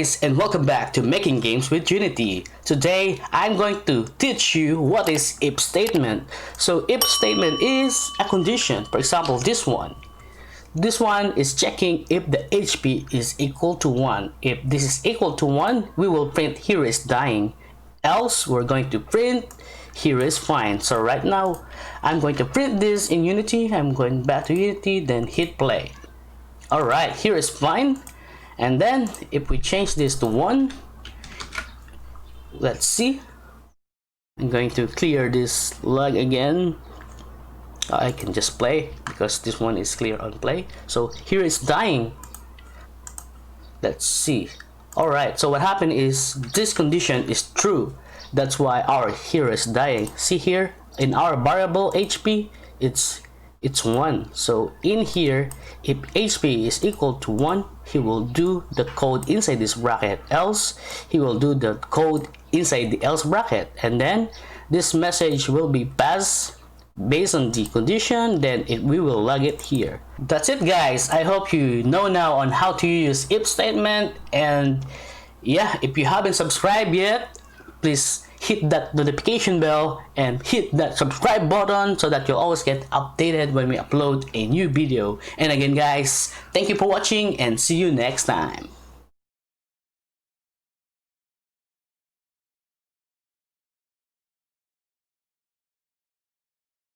guys, and welcome back to Making Games with Unity. Today I'm going to teach you what is if statement. So if statement is a condition. For example, this one. This one is checking if the HP is equal to 1. If this is equal to 1, we will print here is dying. Else we're going to print here is fine. So right now I'm going to print this in Unity. I'm going back to Unity, then hit play. Alright, here is fine. And then if we change this to 1, let's see. I'm going to clear this lag again. I can just play because this one is clear on play. So here is dying. Let's see. Alright, so what happened is this condition is true. That's why our hero is dying. See here in our variable HP, it's 1. So in here, if HP is equal to 1, he will do the code inside this bracket. Else he will do the code inside the else bracket, and then this message will be passed based on the condition. Then we will log it here. That's it, guys. I hope you know now on how to use if statement. And yeah, if you haven't subscribed yet, please hit that notification bell and hit that subscribe button so that you'll always get updated when we upload a new video. And again, guys, thank you for watching and see you next time.